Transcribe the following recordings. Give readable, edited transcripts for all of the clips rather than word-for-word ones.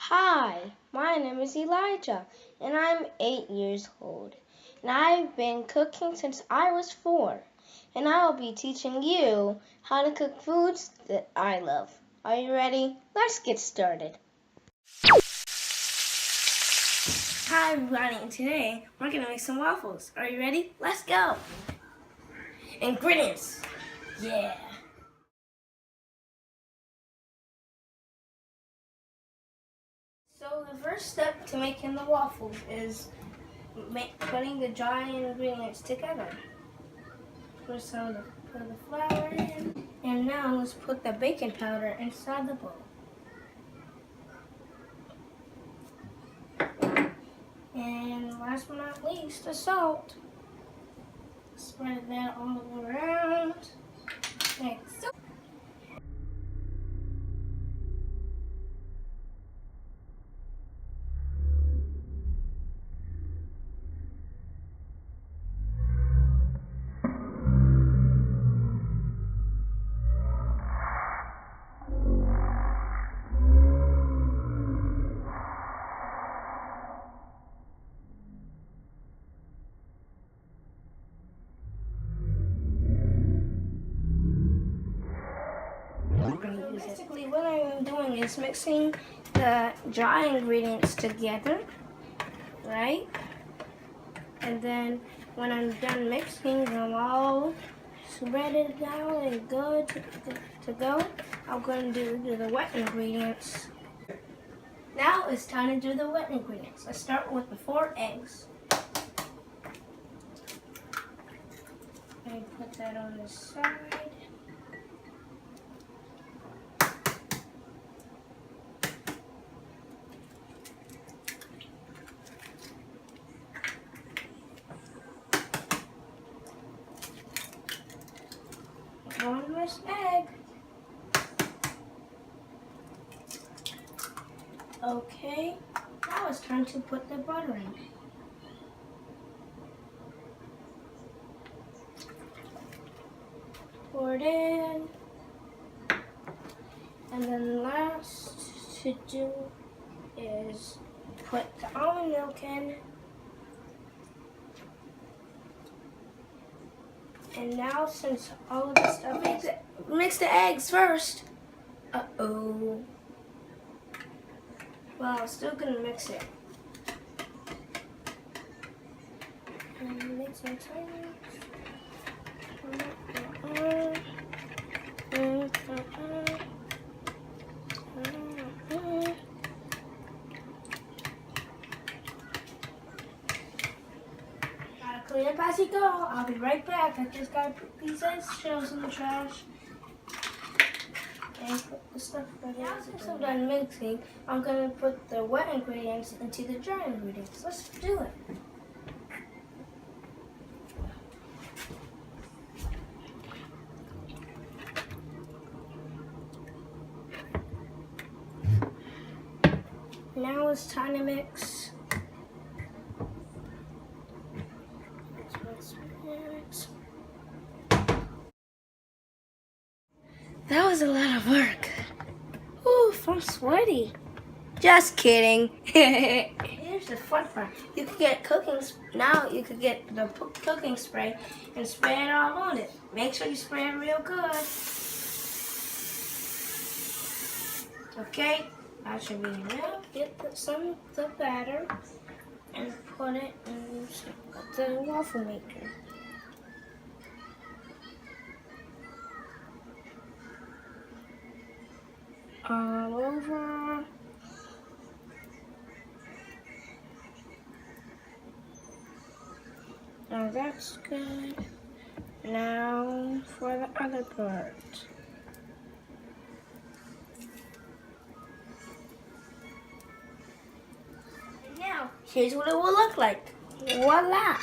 Hi, my name is Elijah, and I'm 8 years old. And I've been cooking since I was 4. And I'll be teaching you how to cook foods that I love. Are you ready? Let's get started. Hi everybody, and today we're going to make some waffles. Are you ready? Let's go! Ingredients. Yeah. So the first step to making the waffles is putting the dry ingredients together. First, put the flour in, and now let's put the baking powder inside the bowl. And last but not least, the salt. Spread that all around. Like so. So basically what I'm doing is mixing the dry ingredients together, right? And then when I'm done mixing them all spreaded out and good to go, I'm going to do the wet ingredients. Now it's time to do the wet ingredients. Let's start with the 4 eggs. And put that on the side. One less egg. Okay, now it's time to put the butter in. Pour it in. And then last to do is put the almond milk in. And now since all of this stuff is, mix the eggs first. Uh-oh. Well, I'm still gonna mix it. And mix it Gotta clean up as you go. I'll be right back. I just gotta put these eggshells in the trash. And put the stuff right now. Since I'm done mixing, I'm going to put the wet ingredients into the dry ingredients. Let's do it. Now it's time to mix. Mix. That was a lot of work. Oof, I'm sweaty. Just kidding. Here's the fun part. You could get you could get the cooking spray and spray it all on it. Make sure you spray it real good. Okay, that should be enough. Get some of the batter and put it in the waffle maker. All over. Now that's good. Now for the other part. And now, here's what it will look like. Voila!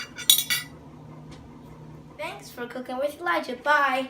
Thanks for cooking with Elijah. Bye.